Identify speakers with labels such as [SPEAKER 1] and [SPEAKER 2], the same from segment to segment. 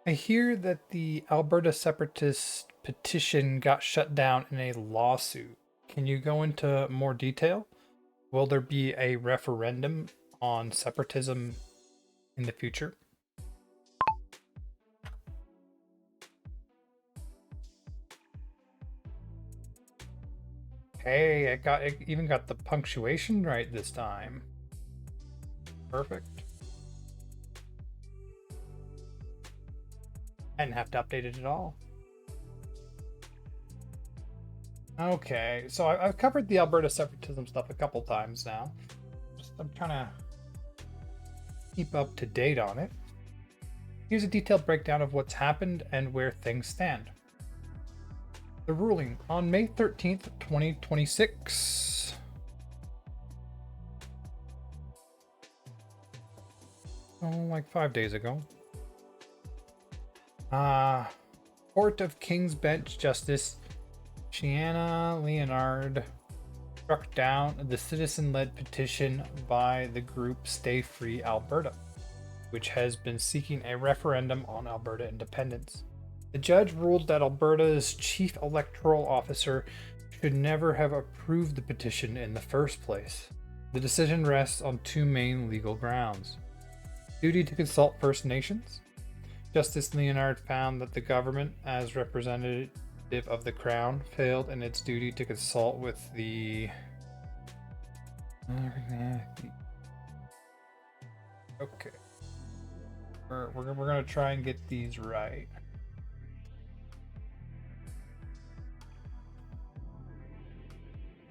[SPEAKER 1] I hear that the Alberta Separatist petition got shut down in a lawsuit. Can you go into more detail? Will there be a referendum on separatism in the future? Hey, it even got the punctuation right this time. Perfect. I didn't have to update it at all. Okay, so I've covered the Alberta separatism stuff a couple times now. I'm trying to keep up to date on it. Here's a detailed breakdown of what's happened and where things stand. The ruling on May 13th, 2026. Oh, like 5 days ago. Court of King's Bench Justice Shiana Leonard struck down the citizen-led petition by the group Stay Free Alberta, which has been seeking a referendum on Alberta independence. The judge ruled that Alberta's chief electoral officer should never have approved the petition in the first place. The decision rests on two main legal grounds: duty to consult First Nations. Justice Leonard found that the government, as representative of the Crown, failed in its duty to consult with the... Okay. We're going to try and get these right.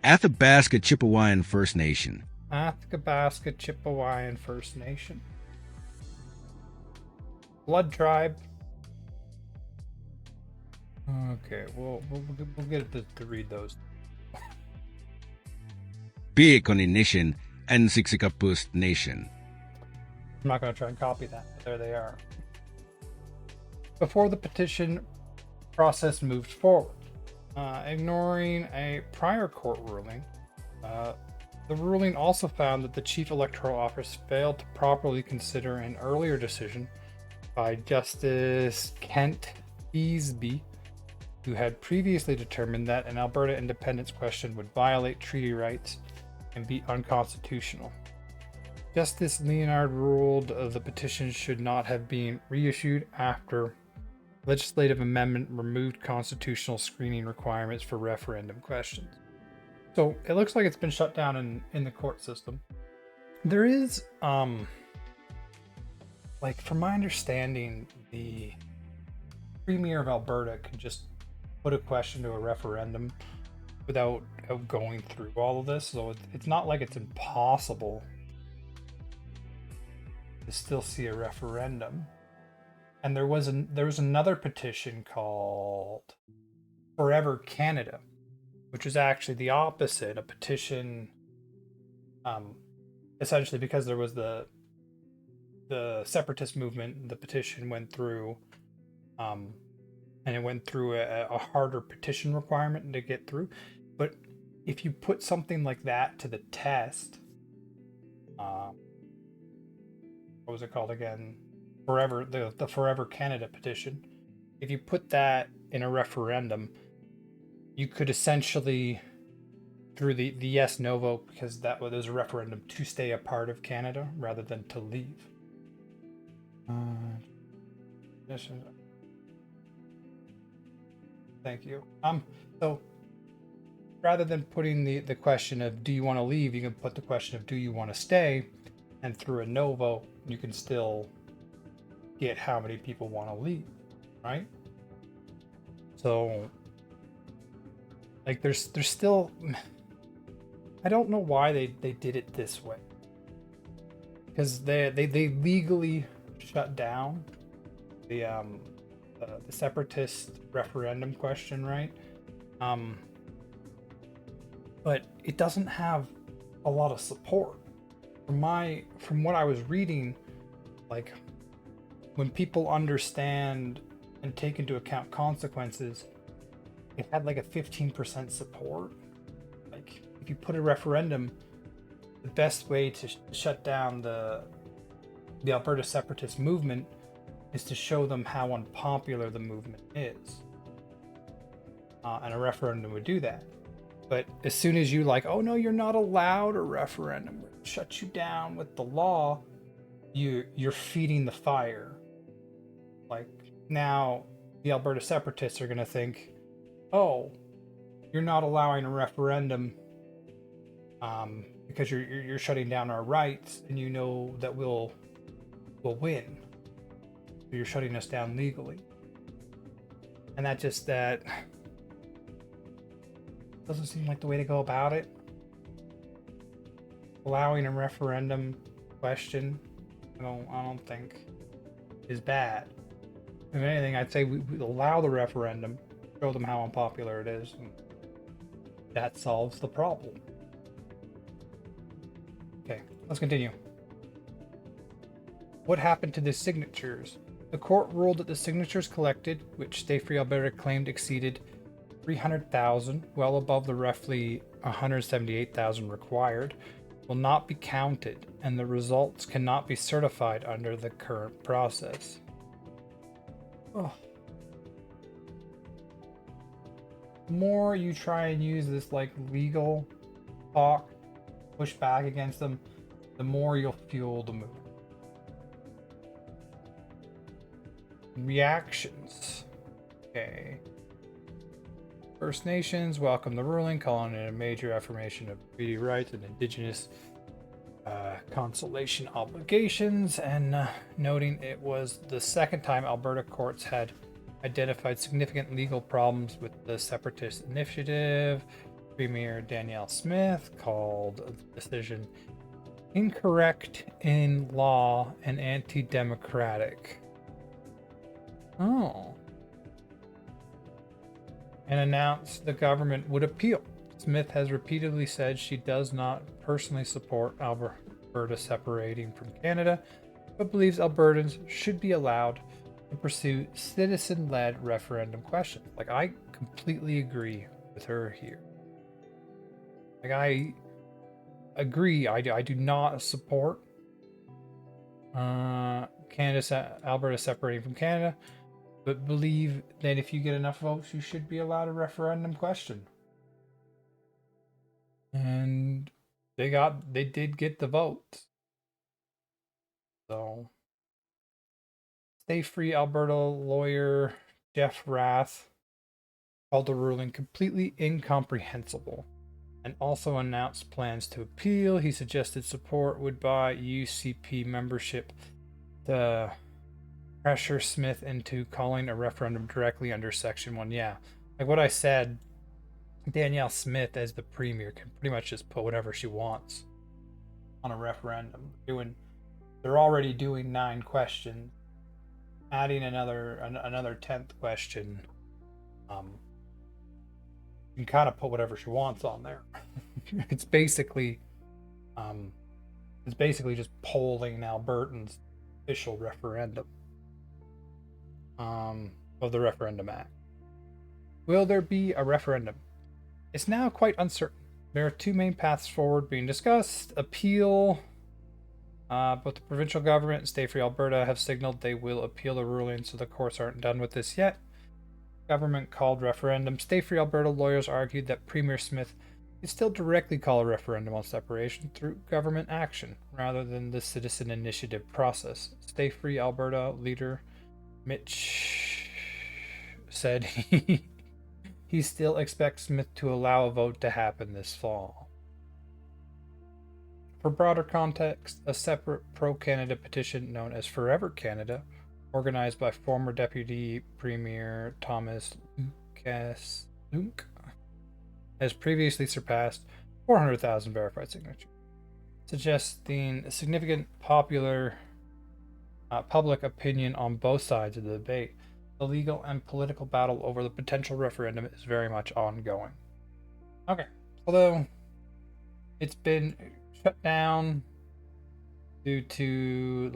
[SPEAKER 2] Athabasca Chippewayan First Nation.
[SPEAKER 1] Athabasca Chippewayan First Nation. Blood Tribe. Okay, we'll get to read those.
[SPEAKER 2] Biikoni Nation and Siksikapuust Nation.
[SPEAKER 1] I'm not going to try and copy that, but there they are. Before the petition process moved forward, ignoring a prior court ruling, the ruling also found that the Chief Electoral Office failed to properly consider an earlier decision by Justice Kent Easby, who had previously determined that an Alberta independence question would violate treaty rights and be unconstitutional. Justice Leonard ruled the petition should not have been reissued after legislative amendment removed constitutional screening requirements for referendum questions. So it looks like it's been shut down in the court system. There is, like, from my understanding, the Premier of Alberta can just put a question to a referendum without going through all of this. So it's not like it's impossible to still see a referendum. And there was another petition called Forever Canada, which is actually the opposite, a petition essentially because there was the separatist movement. The petition went through and it went through a harder petition requirement to get through. But if you put something like that to the test, what was it called again? The Forever Canada petition. If you put that in a referendum, you could essentially, through the yes no vote, because that was a referendum to stay a part of Canada rather than to leave. Thank you. So rather than putting the question of do you want to leave, you can put the question of do you want to stay, and through a no vote, you can still get how many people want to leave, right? So, like, there's still, I don't know why they did it this way, because they legally shut down the separatist referendum question, right? But it doesn't have a lot of support. From what I was reading, like, when people understand and take into account consequences, it had like a 15% support. Like, if you put a referendum, the best way to shut down the Alberta separatist movement is to show them how unpopular the movement is. And a referendum would do that. But as soon as you like, oh no, you're not allowed a referendum, shut you down with the law, you're feeding the fire. Like, now the Alberta Separatists are going to think, oh, you're not allowing a referendum because you're shutting down our rights, and you know that we'll win. So you're shutting us down legally. And that doesn't seem like the way to go about it. Allowing a referendum question, I don't think is bad. If anything, I'd say we allow the referendum, show them how unpopular it is, and that solves the problem. Okay, let's continue. What happened to the signatures? The court ruled that the signatures collected, which Stay Free Alberta claimed exceeded 300,000, well above the roughly 178,000 required, will not be counted, and the results cannot be certified under the current process. Oh. The more you try and use this like legal talk, push back against them, the more you'll fuel the movement. Reactions. Okay. First Nations welcomed the ruling, calling it a major affirmation of treaty rights and Indigenous consultation obligations, and noting it was the second time Alberta courts had identified significant legal problems with the Separatist initiative. Premier Danielle Smith called the decision incorrect in law and anti-democratic. Oh. And announced the government would appeal. Smith has repeatedly said she does not personally support Alberta separating from Canada, but believes Albertans should be allowed to pursue citizen-led referendum questions. Like, I completely agree with her here. Like, I agree. I do not support Alberta separating from Canada, but believe that if you get enough votes, you should be allowed a referendum question. And they did get the votes. So, Stay Free Alberta lawyer Jeff Rath called the ruling completely incomprehensible and also announced plans to appeal. He suggested support would buy UCP membership to pressure Smith into calling a referendum directly under Section 1. Yeah, like what I said, Danielle Smith as the premier can pretty much just put whatever she wants on a referendum. They're already doing 9 questions. Adding another 10th question, you can kind of put whatever she wants on there. It's basically just polling Albertans' official referendum of the Referendum Act. Will there be a referendum? It's now quite uncertain. There are 2 main paths forward being discussed. Appeal. Both the provincial government and Stay Free Alberta have signaled they will appeal the ruling, so the courts aren't done with this yet. Government called referendum. Stay Free Alberta lawyers argued that Premier Smith could still directly call a referendum on separation through government action rather than the citizen initiative process. Stay Free Alberta leader Mitch said he still expects Smith to allow a vote to happen this fall. For broader context, a separate pro-Canada petition known as Forever Canada, organized by former Deputy Premier Thomas Lunk, has previously surpassed 400,000 verified signatures, suggesting significant public opinion on both sides of the debate. The legal and political battle over the potential referendum is very much ongoing. Okay, although it's been shut down due to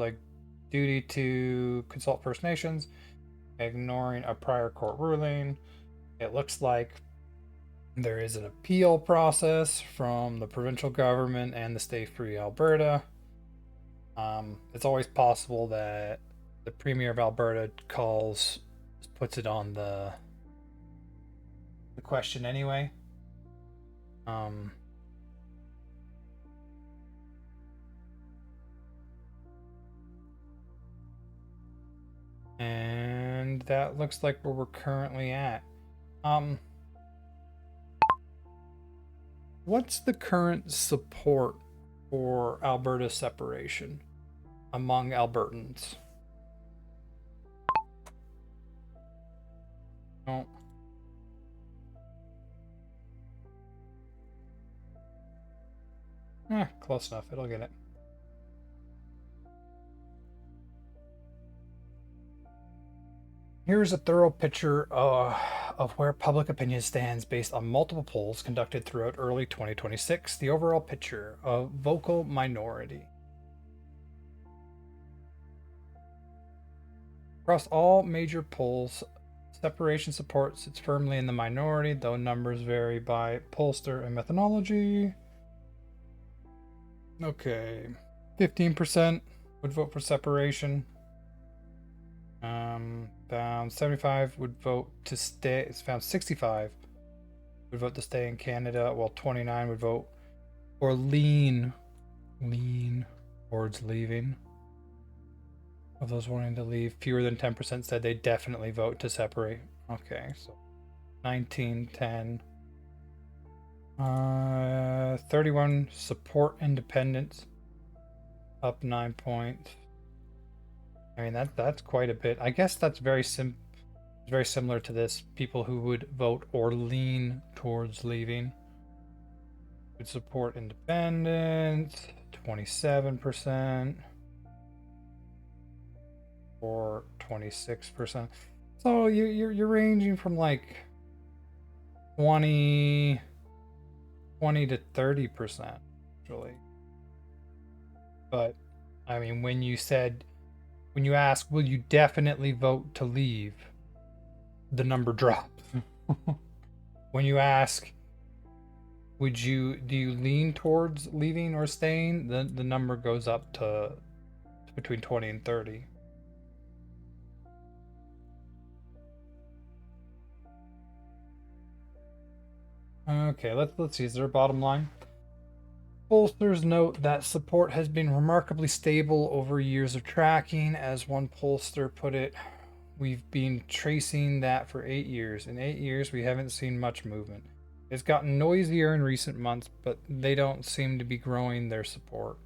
[SPEAKER 1] duty to consult First Nations, ignoring a prior court ruling. It looks like there is an appeal process from the provincial government and the Stay Free Alberta. It's always possible that the Premier of Alberta puts it on the question anyway. And that looks like where we're currently at. What's the current support for Alberta separation among Albertans? Oh. Close enough. It'll get it. Here's a thorough picture of where public opinion stands based on multiple polls conducted throughout early 2026. The overall picture of vocal minority. Across all major polls, separation support sits firmly in the minority, though numbers vary by pollster and methodology. Okay, 15% would vote for separation. Found 75 would vote to stay. It's found 65 would vote to stay in Canada, while 29 would vote or lean towards leaving. Of those wanting to leave, fewer than 10% said they definitely vote to separate. Okay, so 19, 10. 31 support independence, up 9 points. I mean that's quite a bit. I guess that's very similar to this. People who would vote or lean towards leaving would support independence, 27%, or 26%. So you're ranging from like 20 to 30%, actually. But I mean, when you ask, will you definitely vote to leave? The number drops. When you ask, do you lean towards leaving or staying? The number goes up to between 20 and 30. Okay, let's see. Is there a bottom line? Pollsters note that support has been remarkably stable over years of tracking. As one pollster put it, we've been tracing that for 8 years. In 8 years, we haven't seen much movement. It's gotten noisier in recent months, but they don't seem to be growing their support.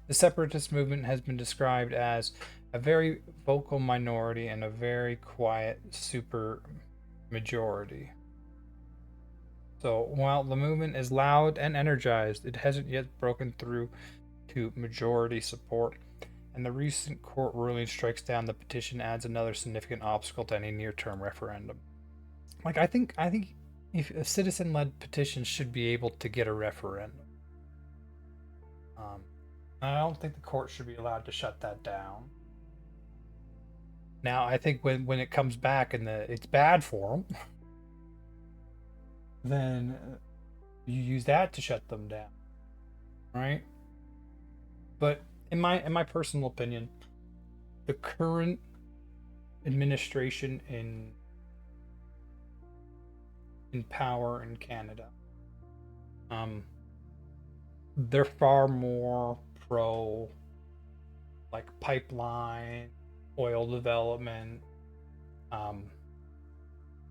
[SPEAKER 1] The separatist movement has been described as a very vocal minority and a very quiet super majority. So while the movement is loud and energized, it hasn't yet broken through to majority support. And the recent court ruling strikes down the petition adds another significant obstacle to any near-term referendum. Like I think if a citizen-led petition should be able to get a referendum. I don't think the court should be allowed to shut that down. Now I think when it comes back and it's bad for them. Then you use that to shut them down, right? But in my personal opinion, the current administration in power in Canada, they're far more pro like pipeline, oil development,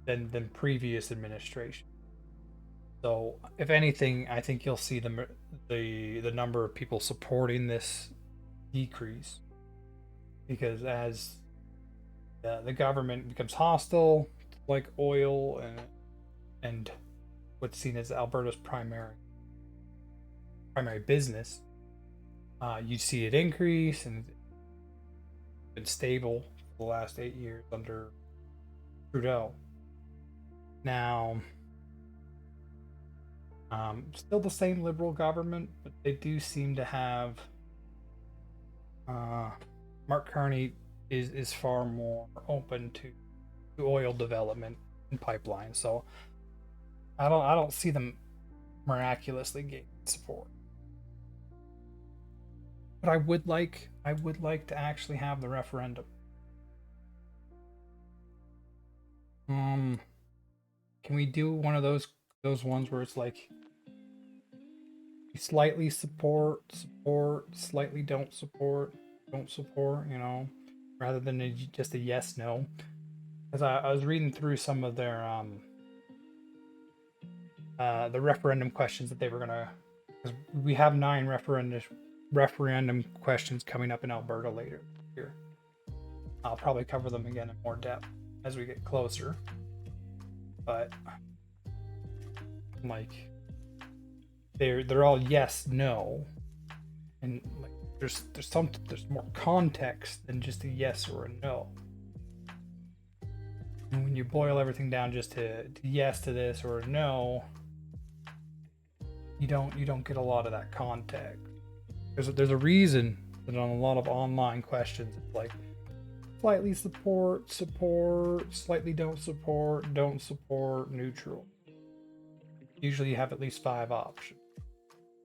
[SPEAKER 1] than previous administration. So, if anything, I think you'll see the number of people supporting this decrease, because as the government becomes hostile, like oil and what's seen as Alberta's primary business, you see it increase, and it's been stable for the last 8 years under Trudeau. Now. Still the same liberal government, but they do seem to have Mark Carney is far more open to oil development and pipelines. So I don't see them miraculously gaining support. But I would like to actually have the referendum. Can we do one of those ones where it's like you slightly support, slightly don't support, you know, rather than just a yes no? Because I was reading through some of their the referendum questions that they were gonna, because we have 9 referendum questions coming up in Alberta later here. I'll probably cover them again in more depth as we get closer. But like they're all yes, no, and like there's more context than just a yes or a no. And when you boil everything down just to yes to this or a no, you don't get a lot of that context. There's a reason that on a lot of online questions it's like slightly support, slightly don't support, neutral. Usually you have at least 5 options.